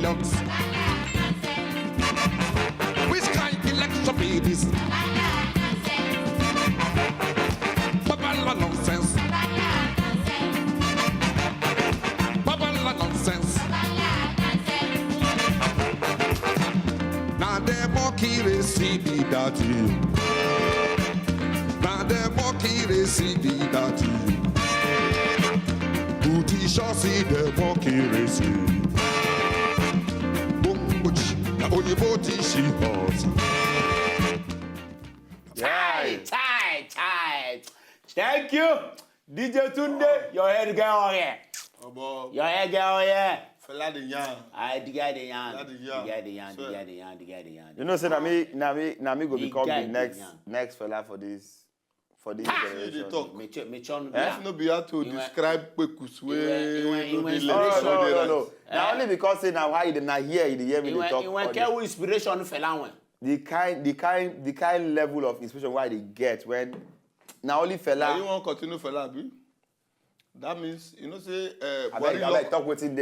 idiots. Which kind election be this? Babala nonsense. Babala nonsense. Now the monkey they see the daddy. Now the monkey they see the daddy. Booty shall see the monkey they see. Boom, butch. Now only booty she has. Tight. Thank you, DJ Tunde. Your head girl here. Your head girl here. Fella the yarn. The guy the yarn. You know, say na me go become the next fella for this generation. They talk. Me No be how to describe Kwekus way. No. Now only because say now why you not hear me they talk. When care inspiration fella when. The kind level of inspiration why they get when now only fella. You want continue fella be? That means you know say I like talk waiting.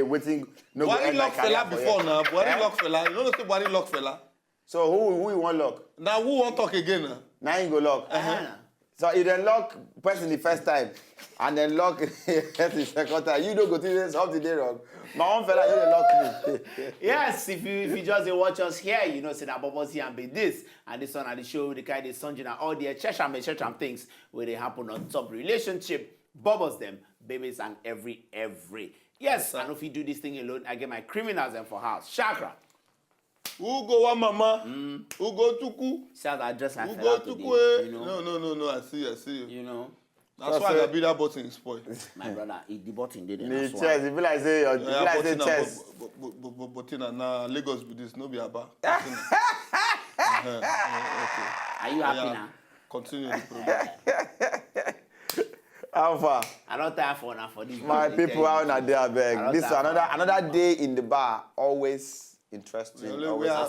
No Buhari lock fella before now. Buhari lock fella. You know say Buhari lock fella. So who you want lock? Now who want talk again now? Now you go lock. So you then lock person the first time and then lock the second time. You don't go to something they wrong. My own fella, you lock me. Yes, if you just watch us here, you know, say that BOBO'S YARN be this and this one at the show, the kind of sun, all the church and things where they happen on top relationship, BOBO'S them, babies and every. Yes, and if you do this thing alone, I get my criminals and for house. Chakra. Who go one mama? Who go tuku? Shout out just like who go today, tuku? you know? No. I see you. You know. That's why I beat that button spoil. My brother, the button did it. The chest, it be like say your chest. Button na Lagos be this, no be Aba. Are you happy now? Continue the program. Alpha. I don't tire for this. My people out on there, beg. This is another day in the bar. Always interesting. We are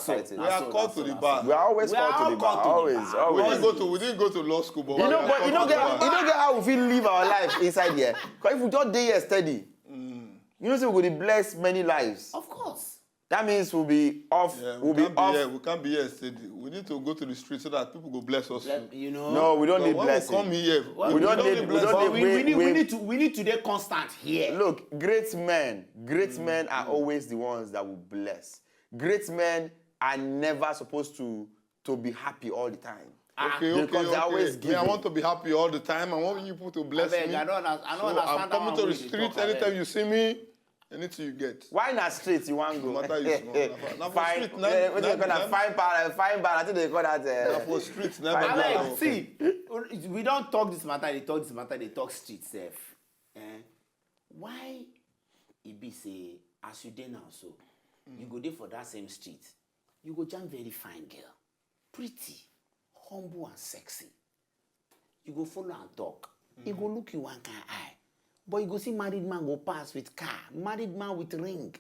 called to the bar. We are always called to the bar. Always. We didn't go to law school, but you don't get how we feel live our life inside here. Because if we just day here steady, you know, so we're going to bless many lives. Of course. That means we'll be off. Yeah, we'll be off. We can't be here steady. We need to go to the street so that people go bless us. You know. No, we don't need blessing. Come here. We don't need. We need to be constant here. Look, great men are always the ones that will bless. Great men are never supposed to be happy all the time. Okay. They always give. I want to be happy all the time. I want people to bless me. I don't understand. I'm coming to the street anytime you see me. Anything you get. Why not street you want to go? Matter is small. Fine. What do you call that? Fine bar. I think they call that. For streets, never. See, we don't talk this matter. They talk street safe. Why it be say as you dey now so you go there for that same street. You go jam very fine girl, pretty, humble and sexy. You go follow and talk. He go look you one kind eye. But you go see married man go pass with car, married man with ring,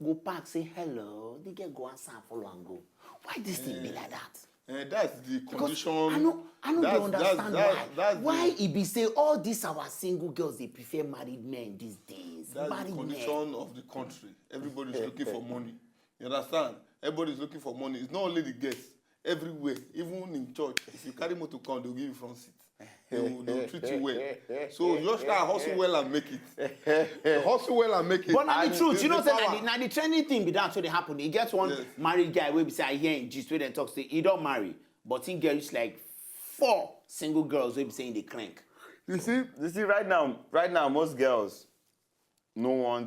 go park, say hello, they get go answer, follow and go. Why this thing be like that? That's the condition. I don't understand why. Why it be say all these our single girls they prefer married men these days? That's married the condition of the country. Everybody's looking for money. You understand? Everybody's looking for money. It's not only the guests. Everywhere, even in church, if you carry motor car, they'll give you front seat. They'll treat you well. So you just try hustle well and make it. Hustle well and make it. But now the truth, you know, now the trending thing be that so they happen. He gets one married guy where we say I hear in gist where they talk say he don't marry, but he gets like 4 single girls where be saying they crank. You see, right now, most girls no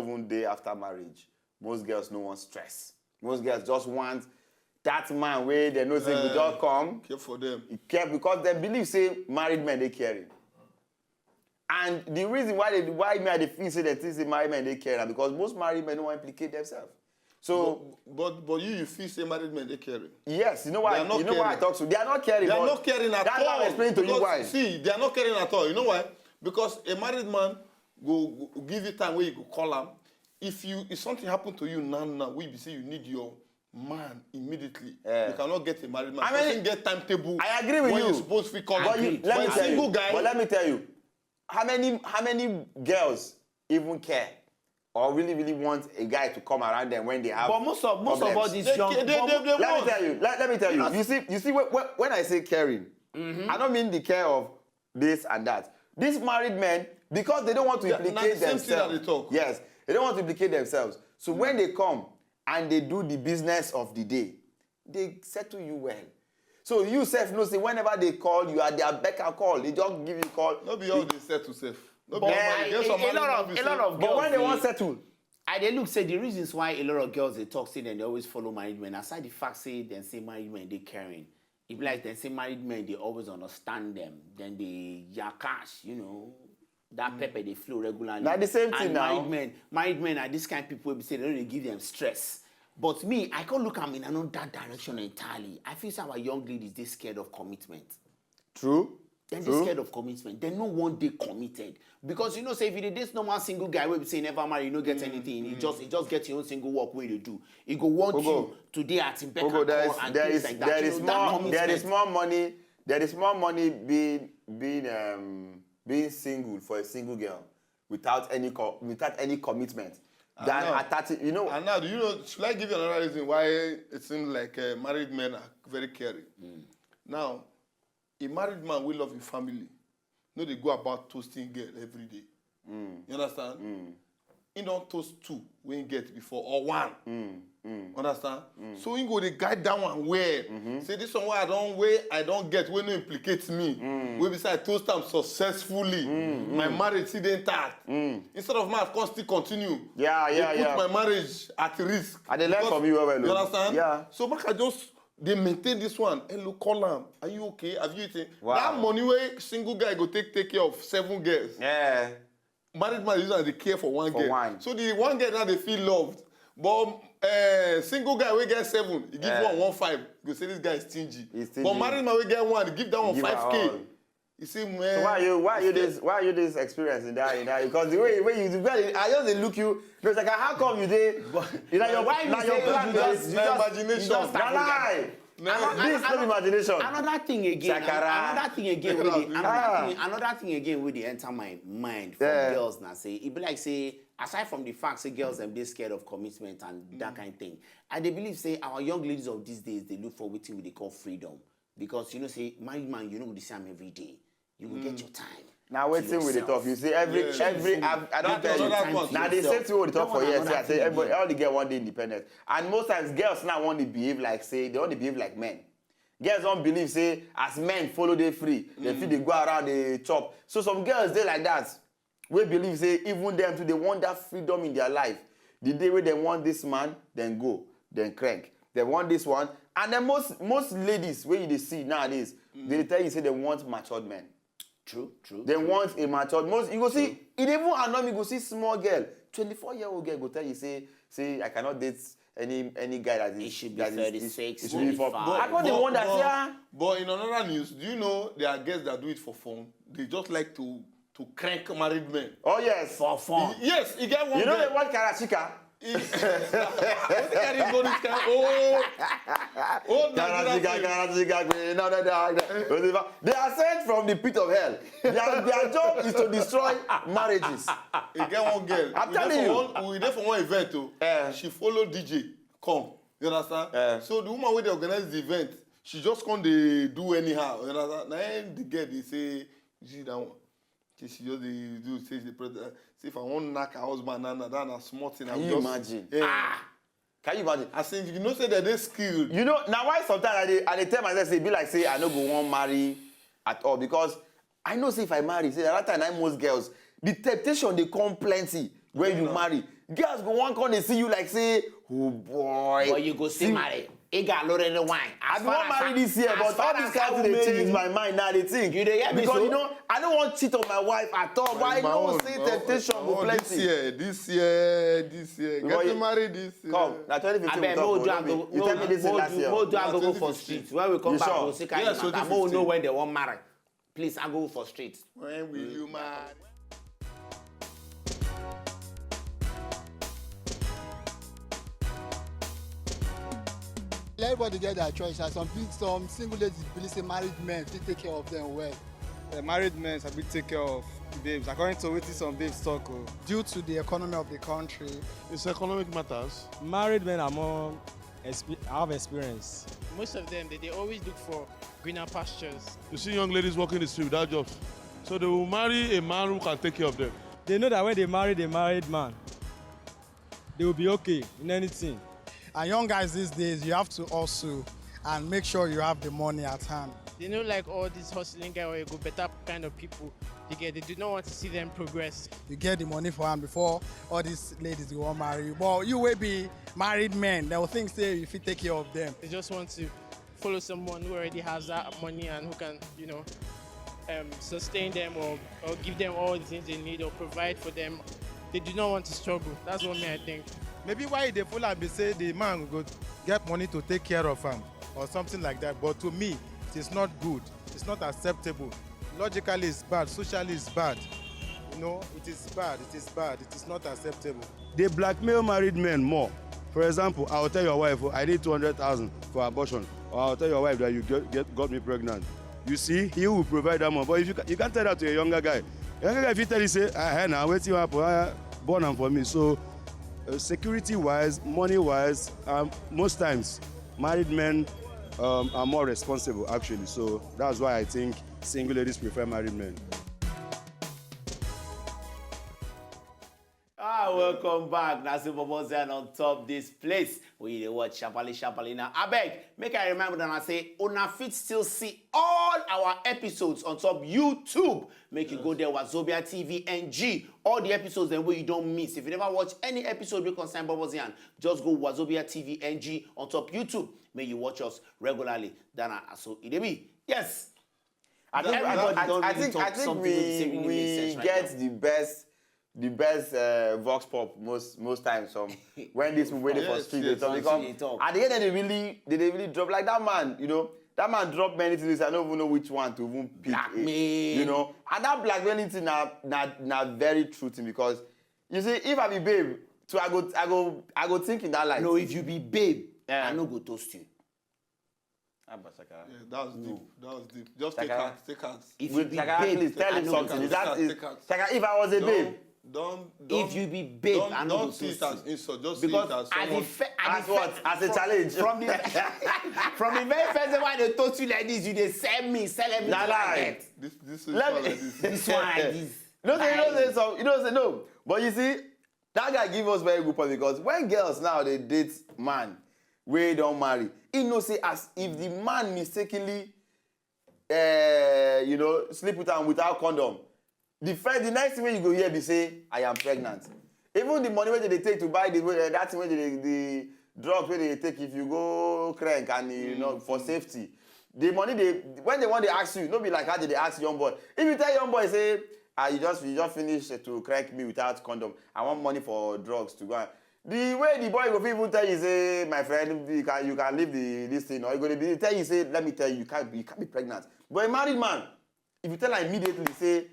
even day after marriage. Most girls no want stress. Most girls just want that man where they know say we just come. Care for them. Care because they believe say married men they caring. And the reason why they feel say they think say married men they care because most married men don't want to implicate themselves. So but you feel say married men they caring. Yes, you know why I talk to. They are not caring. They are not caring at all. That's why I'm explaining to you why. See, they are not caring at all. You know why? Because a married man go give you time where you go call him. If something happen to you now, we be say you need your man immediatly. You cannot get a married man. I mean, get timetable. I agree with you. You're supposed to call him. But let me tell you, how many girls even care or really want a guy to come around them when they have But most of all these young... They Let me tell you. You see, when I say caring, I don't mean the care of this and that. These married men, because they don't want to implicate themselves. Yes, they don't want to implicate themselves. So when they come and they do the business of the day, they settle you well. So you self know, say whenever they call, you are their beck and call. They just give you call. Not be all they settle safe. But a lot of girls... But when they want settle, they look, say the reasons why a lot of girls they talk, say then they always follow married men. Aside the fact, say then say married men they caring. If like then say married men they always understand them. Then they cash, you know, that pepper they flow regularly. Now the same thing now. Married men are this kind of people who say they don't really give them stress. But me, I can't look at me in another direction entirely. I feel some our young ladies they scared of commitment. True. Then they scared of commitment. They no one day committed. Because you know, say if you did this normal single guy where we say never marry, you don't get anything. You just get your own single work where you do. He go want you today at him back and things like that. There is more money. There is more money being single for a single girl without any commitment than at 30. You know. And now, should I give you another reason why it seems like married men are very caring? Now, a married man will love his family. No, they go about toasting girl every day. You understand? He don't toast 2 when he get before, or 1. Understand? So he go the guide that one where say this one where I don't get when it implicates me. We beside toast them successfully. My marriage didn't start. Instead of my still continue. Put my marriage at risk. And they learn from you well. You understand? Yeah. So I just they maintain this one. Hello, call them. Are you okay? Have you eaten? Wow. That money where single guy go take care of 7 girls. Yeah. Married man usually they care for one girl. So the one girl now they feel loved. But single guy we get 7, he give one 1.5. You say this guy is stingy. But married man we get 1, he give that one 5K. You see, man. So why you this experience in that? Because the way you do, I just look you. It's like how come you did? You know your imagination. This is not imagination. Another thing with the enter my mind from girls now say it be like say aside from the fact say girls them they scared of commitment and that kind of thing. I they believe say our young ladies of these days they look for what they call freedom because you know say married man you know the same every day. You will get your time. Now waiting with the talk. You see every I don't tell you. Now they say to the talk for years. I say everybody all the girl want the independence. And most times girls now want to behave like say they want to behave like men. Girls don't believe say as men follow they free. They feel they go around they chop. So some girls they like that. We believe say even them too they want that freedom in their life. The day where they want this man, then go, then crank. They want this one. And then most ladies where you see nowadays, they tell you say they want matured men. True. They want a matured. You go see, it even annoy me, go see small girl, 24-year-old girl go tell you, say I cannot date any guy that is... It should be 36, it should be 45. I got the one that, But in another news, do you know there are girls that do it for fun? They just like to crank married men. Oh, yes. For fun. Yes, you get one You know girl. they want karachika? They are sent from the pit of hell. Their job is to destroy marriages. You get one girl. I'm telling you. We there for one event too. She followed DJ come. You understand? So the woman where they organize the event, she just can't do anyhow. You understand? Now the girl they say, you see that one. She just do say the president. See if I want to knock her husband, that small thing. Can you imagine? Can you imagine? I think you know say that they skilled. You know now why sometimes I tell myself say be like say I no go want marry at all because I know say if I marry say that time most girls the temptation they come plenty when you marry. Girls go one come they see you like say oh boy. But you go see marry. He got loaded the wine. I don't want to marry this year, but all these guys they change my mind now. They think because you know I don't want to cheat on my wife at all. Why no say temptation go plenty? This year. Get to marry this year. Come, now 2015. You tell me this last year. Mo do I go for street. When we come back, we'll see kind of matter. Mo know when they want marry. Please, I go for street. When will you marry? Everybody get their choice. Some single ladies believe say married men fit take care of them well. married men sabi take care of babes. According to wetin some babes talk, Due to the economy of the country, It's economic matters. Married men are more have experience. Most of them, they always look for greener pastures. You see young ladies working the street without jobs. So they will marry a man who can take care of them. They know that when they marry a married man, they will be okay in anything. and young guys these days, you have to hustle and make sure you have the money at hand. They know like all these hustling guys or go better kind of people. They do not want to see them progress. You get the money for hand before all these ladies you want marry. But you will be married men, they will think say if you take care of them. They just want to follow someone who already has that money and who can, sustain them or give them all the things they need or provide for them. They do not want to struggle. That's what I think. Maybe why they full and be say the man go get money to take care of him or something like that. But to me, it is not good. It's not acceptable. Logically, it's bad. Socially, it's bad. It is bad. It is bad. It is not acceptable. They blackmail married men more. For example, I'll tell your wife, I need 200,000 for abortion, or I'll tell your wife that you got me pregnant. You see, he will provide that money. But if you can't tell that to a younger guy. A younger guy, if you tell him, say, hey, now, wait till you born them for me. So, security-wise, money-wise, most times, married men are more responsible, actually. So that's why I think single ladies prefer married men. Welcome back. Now, BOBO'S YARN on top this place. We watch sharply now. I beg, make I remember that I say, una fit still see all our episodes on top YouTube. Make you go there, Wazobia TV NG. All the episodes then where you don't miss. If you never watch any episode we concern BOBO'S YARN, just go Wazobia TV NG on top YouTube. May you watch us regularly. Dana, so it be. Yes. I think we get the best vox pop most times from when this waiting for street they talk. At the end they really drop like that man, that man drop many things. I don't even know which one to even pick. Blackmail. And that blackmailing thing na very true thing because you see if I be babe, so I go think in that light. No, if you be babe, I no go toast you. Yeah, that was deep. Just take hands. If you be babe, please tell him something. If I was a babe. If you be babe, I no go don't see it as insult. Just because see it as someone. As a challenge. From the very first time when they toast you like this, you they sell everything like that. This one like this. This one like this. You don't say no. But you see, that guy give us very good point because when girls now they date man, we don't marry. He say as if the man mistakenly, sleep with him without condom. The next thing you go hear be say, I am pregnant. Even the money where they take to buy that thing where the drugs where they take if you go crank and for safety. The money when they want to ask you, don't be like how did they ask young boy. If you tell young boy say, you just finished to crank me without condom. I want money for drugs to go. The way the boy go even tell you say, my friend, you can leave this thing, or he go to tell you say, let me tell you, you can't be pregnant. But a married man, if you tell him immediately say,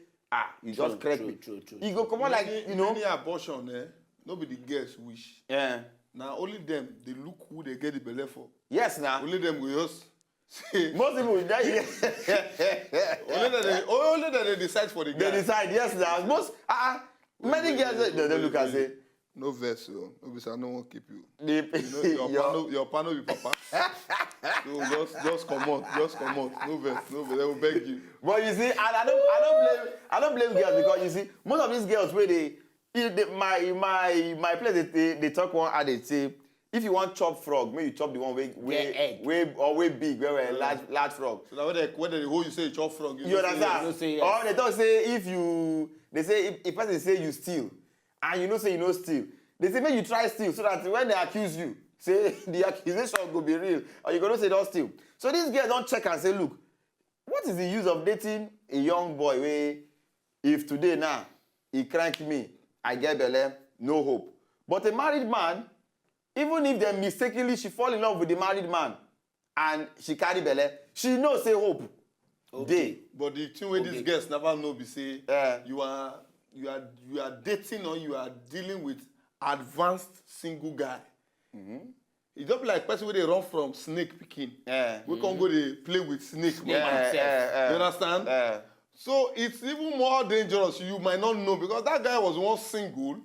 you just correct me. True. He go come on like Many abortion, nobody girls wish. Yeah. Now only them, they look who they get the belly for. Yes, now. Only them will just say. Most people only that they decide for the guy. They decide, yes, now. Most many girls they look and say. No verse, no because I don't want to keep The, your panel be papa. So just come out. No verse. They will beg you. But you see, and I don't blame girls because you see, most of these girls where my place they talk one and they say, if you want chop frog, maybe you chop the one way big, where large frog. So that when they hold you say chop frog, you understand? Say yes. Or they don't say if person say you steal. And you say you know steal. They say make you try steal so that when they accuse you, say the accusation will be real. Or you're going to say don't steal. So these girls don't check and say, look, what is the use of dating a young boy where if today now he crank me, I get belly, no hope. But a married man, even if they mistakenly she fall in love with the married man and she carry belly, she knows say hope. Okay. But the thing where these girls never know be say you are dating or you are dealing with advanced single guy. It's just like person where they run from snake picking. We can't go they play with snake. You You understand? So it's even more dangerous. You might not know because that guy was once single.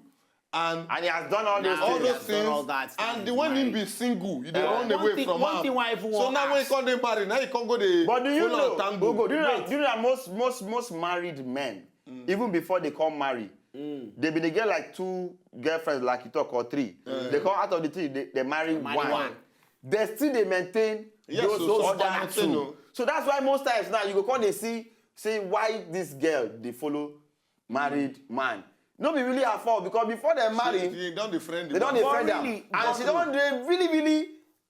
And he has done all those all things. those things. And the when him be single, he dey run away from him. So now when he come dey marry, now he can't go dey. But do you know, tango. do you know that most married men, even before they come marry, they be they get like 2 girlfriends, like you talk, or 3. They come out of the 3, they marry one. They still they maintain those other 2. So that's why most times now you go come they see why this girl they follow married man. No be really her fault because before they marry, they don't defriend them. And she don't really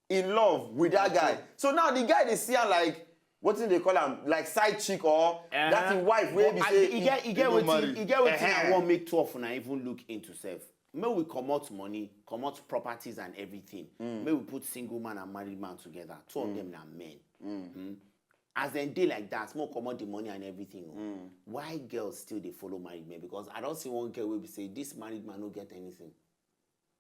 in love with that guy. So now the guy they see her like, what do they call him? Like side chick or that's his wife. Where be say he get what I want make 2 of una even look into self. May we come out money, come out properties and everything. May we put single man and married man together. 2 of them are men. As they day like that, more come out the money and everything. Why girls still they follow married men? Because I don't see one girl where we say this married man don't get anything,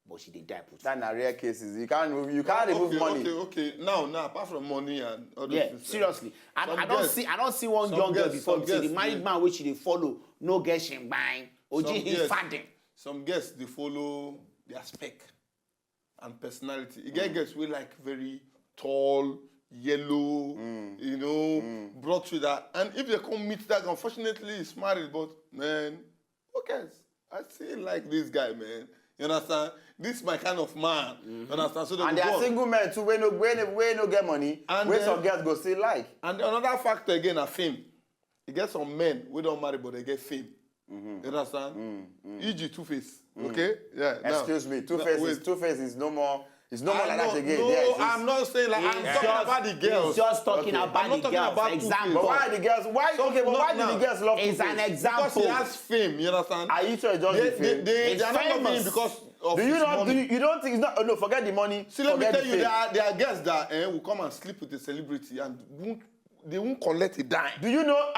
but she they die put. That are rare cases. You can't remove money. Okay. Now apart from money and other things. Seriously, I don't see one young girl before say the married man which they follow no get shame buying. Some girls they follow their spec and personality. You get girls we like very tall, yellow, brought with that. And if they come meet that, unfortunately he's married, but man, who cares? I still like this guy, man. You understand? This is my kind of man. You understand? So and there are single men too, when no get money, and when some girls go still like. And another factor again are fame. You get some men who don't marry, but they get fame. You understand? E.g. Two-Face. Okay? Yeah. Excuse me, Two-Face is no more. It's no more like that again. No, I'm not saying like I'm talking about the girls. He's just talking about the girls. Example. But why the girls? Why do the girls love It's an example. Because he has fame, you understand? Are you sure it's just the fame? They are not loving him because of his money. You don't think it's not? No, forget the money. See, let me tell you, there are girls that will come and sleep with a celebrity and they won't collect a dime. Do you know?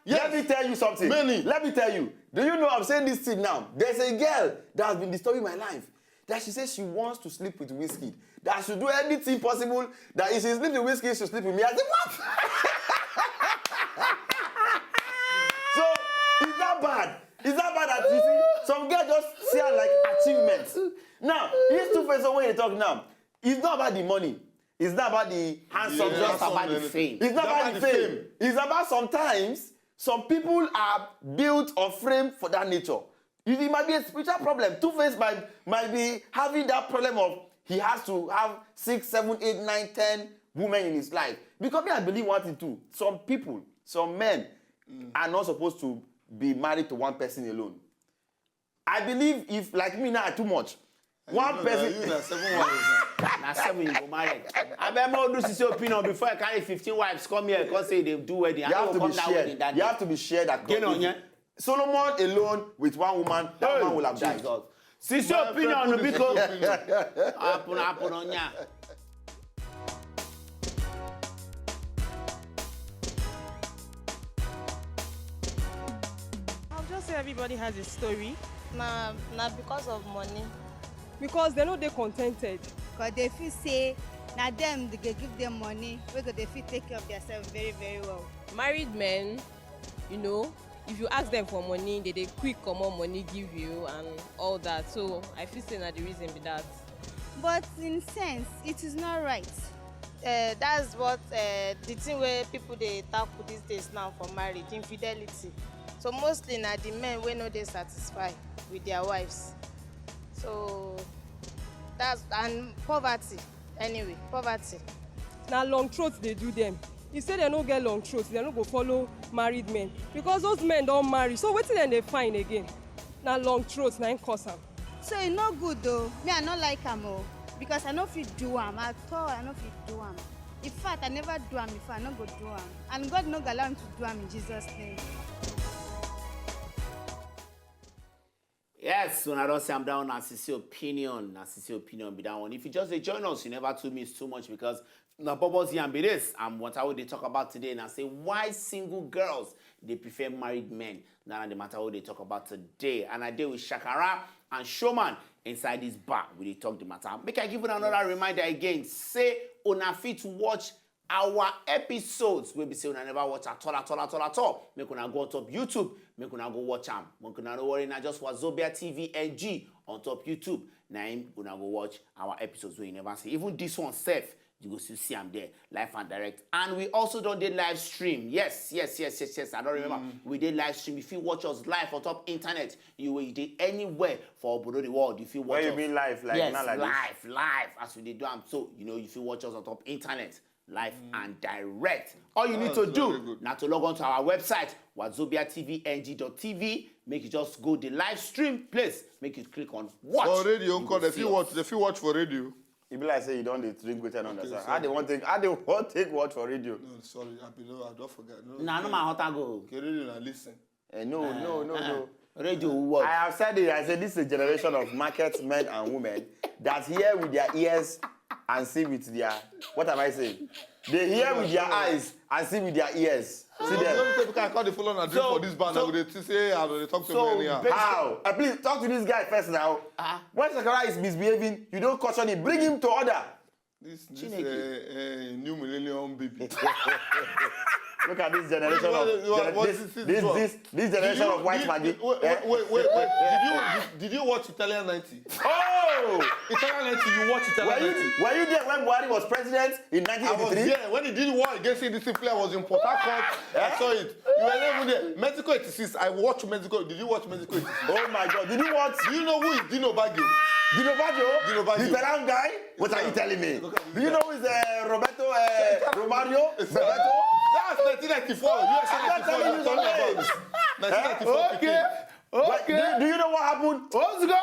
Yes. Let me tell you something. Many. Let me tell you. Do you know I'm saying this thing now? There's a girl that has been disturbing my life. That she says she wants to sleep with Whiskey. That I should do anything possible. That if she sleeps with Whiskey, she should sleep with me. I said, what? So, is that bad? Is that bad that you see? Some girls just see her like achievements. Now, here's Two-Face when you talk now. It's not about the money. It's not about the handsome. It's just about the fame. It's not about the fame. It's about sometimes some people are built or framed for that nature. It might be a spiritual problem. Two-Face might be having that problem of he has to have 6, 7, 8, 9, 10 women in his life. Because I believe one thing too. Some people, some men are not supposed to be married to one person alone. I believe if, like me now, too much. One person. You 7 wives. Now 7 you go marry. I remember do your opinion before I carry 15 wives come here because say they do wedding. You have to be shared. You have to be shared. Solomon alone with one woman, that woman will have died. Since your opinion, because happen on ya. I'll just say everybody has a story. Nah, because of money. Because they know they're contented. Because they feel say, now them they give them money, because they feel take care of themselves very, very well. Married men, if you ask them for money, they quick come on money give you and all that. So I feel saying that the reason be that. But in sense, it is not right. That's what the thing where people they tackle these days now for marriage, infidelity. So mostly now the men we know they satisfy with their wives. So that's and poverty. Anyway, poverty. Now long throats they do them. You say they don't get long throats, they don't go follow married men. Because those men don't marry. So what then they find again? Now long throats, now cause them. So it's not good though. Me, I not like them because I know if you do them at all, I know if you do them. In fact, I never do them before, I not go do them. And God no allow me to do them in Jesus' name. Yes, when I don't say I'm down, Narcissy opinion be that one. If you just join us, you never to miss too much because now BOBO'S YARN be this. And what I would they talk about today, and I say why single girls they prefer married men. Now the matter what they talk about today. And I deal with Shakara and Showman inside this bar. We they talk the matter. Make I give you another reminder again. Say una fit watch our episodes will be saying I never watch at all. Make una go on top YouTube. Make una go watch them. Make una no worry. Now just Wazobia TV NG on top YouTube. Now una go watch our episodes where you never see. Even this one safe. You go still see them there, live and direct. And we also done the live stream. Yes. I don't remember. We did live stream. If you watch us live on top internet, you did anywhere for Obodo the world. If you watch Where us, you mean live? Like yes, not like live, as we did do them. So, if you watch us on top internet, live and direct, all you need to do now to log on to our website, wazobiatvng.tv. Make you just go the live stream place. Make you click on watch. For radio, if you watch for radio. It be like say you don't drink with and understand. How they want take watch for radio? No, sorry, I don't forget. No, no matter go. Okay, radio and listen. No. Radio what? I have said it. I said this is a generation of market men and women that hear with their ears and see with their. What am I saying? They hear with their eyes and see with their ears. See them. People can call the phone and drink for this band. So, they say they talk to me anyhow. How? Please talk to this guy first now. When Sakara is misbehaving, you don't caution him. Bring him to order. This new millennium baby. Look at this generation this generation of white magic. Wait. Did you watch Italian 90? Oh! Italian 90, you watch Italian 90. Were you there when Buhari was president in 1983? I was there. When he did war against indiscipline, I was in Port Harcourt. I saw it. You were never there. Mexico 86, I watched Mexico. Did you watch Mexico 86? Oh my God. Did you watch? Do you know who is Dino Baggio? Dino Baggio? The Italian guy? What are you telling me? Do you know who is Roberto Romario? Roberto? That's 1994. You are 1994. Okay. Do you know what happened? Let's go.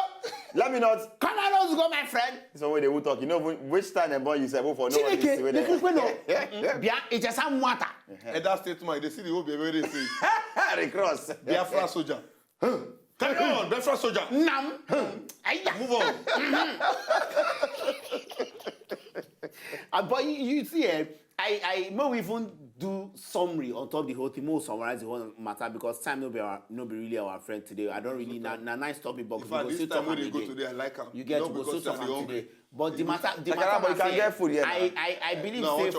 Let me not. Come on, let's go, my friend. So when they will talk, you know which time and boy you say for no one is it's just some water. And that statement, they see the whole baby they say. Recross. Biafra soldier. Come on, Biafra soldier. Nam. Move on. But you see, I may even do summary on top of the whole thing. More summarize the whole matter because time no be really our friend today. I don't really nice topic, but we go still talk about it. Go today, I like him. You get to go still talk about today. But the matter, but you can get food here. I believe say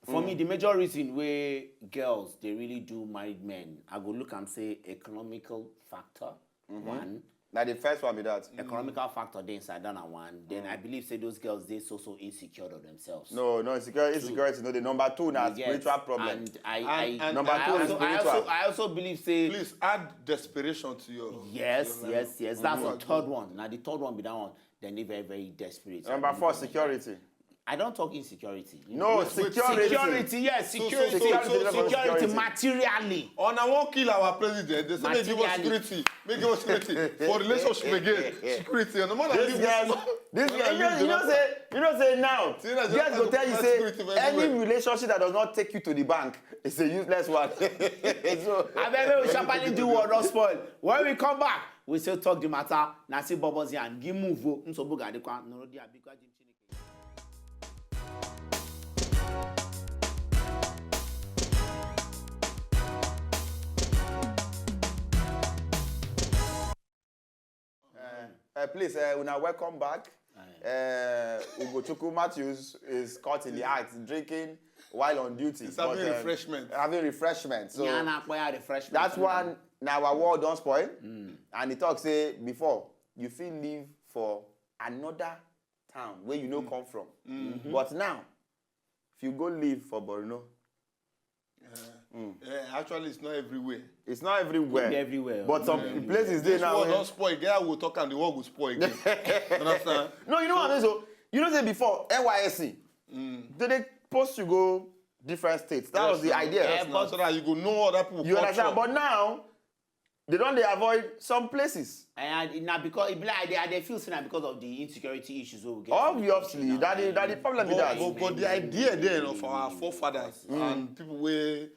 for me, the major reason where girls they really do married men, I go look and say economical factor one. Now the first one be that economical factor they inside that one. Then I believe say those girls they so insecure of themselves. No, insecurity. No, the number two now spiritual problem. And number two is spiritual. I also believe say please add desperation to your yes. That's the third one. Now the third one be that one. Then they very very desperate. Number four, security. I don't talk insecurity. No, security. Yes, security materially. On I won't kill our president. They say make give us security. Make give us security. For relationship again. Security. And the man this guy, you know say now. Guys go tell you say any relationship that does not take you to the bank is a useless one. So I bet we sharply do what not spoil. When we come back, we still talk the matter. Now see BOBO'S YARN. Give move. So boga de kwa no dia bikwa jim. Please, una welcome back. Ugochukwu Matthews is caught in the act drinking while on duty. He's having refreshment. Having refreshment. So refreshment. That's one. Now our world don't spoil. And the talk say before you feel leave for another town where you know come from. But now, if you go live for Borno. Actually, it's not everywhere. It's not everywhere. Everywhere. But some places there now. This world don't spoil. Girl will talk and the world will spoil again. Understand? No, you know what I mean? So, you know, say before NYSC, they post you go different states. That was the idea. Yes, so that you go know other people. You understand? But now, they don't avoid some places. And now because they feel now because of the insecurity issues we get. Obviously, that the problem with that. But the idea then of our forefathers and people where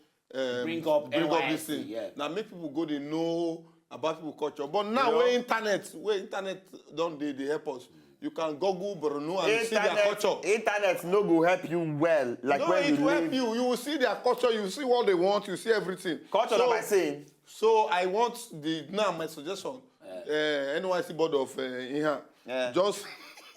bring up this thing. Yeah. Now make people go they know about people culture. But now where internet don't they help us. You can Google Borno and see their culture. Internet no go help you well. Like no, when it will help you. You will see their culture. You see what they want. You see everything. Culture, so, by saying. So I want my suggestion. NYC board of just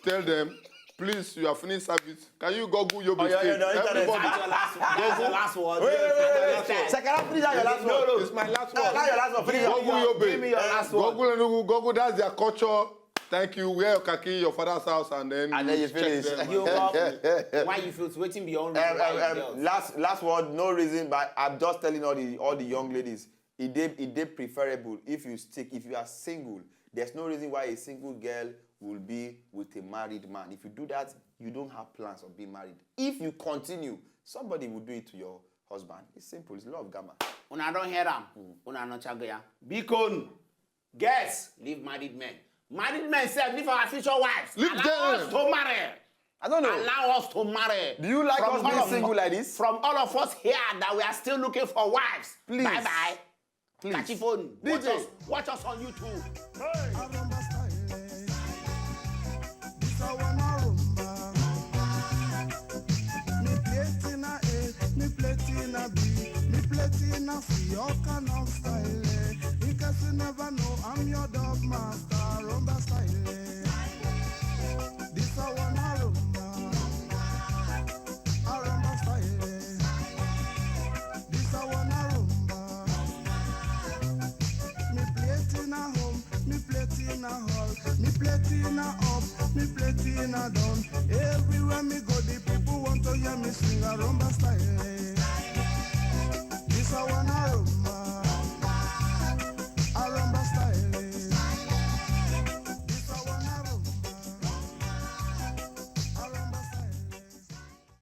tell them Please, you have finished service. Can you Google your Oh, biscuit? yeah, no, Everybody. That's your last word. Wait. Second, finish your last word. No, it's my last word. Not your last word. Finish Google your Give me your last word. Google, that's their culture. Thank you. Wear your khaki in your father's house and then you check finish. them. You why you feel waiting beyond Last word, no reason, but I'm just telling all the young ladies, it preferable if you are single. There's no reason why a single girl will be with a married man. If you do that, you don't have plans of being married. If you continue, somebody will do it to your husband. It's simple. It's law of gamma. Una don't hear them. Una no chagoya. Beacon. Guess, leave married men. Married men say, leave our future wives. Leave Allow them. us to marry. I don't know. Allow us to marry. Do you like us being single like this? From all of us here that we are still looking for wives. Please. Bye-bye. Please. Catch your phone. DJ. Watch us on YouTube. Me plate in a B, me plate in a C, all kind of style. In case you never know, I'm your dog master, rumba style. This I wanna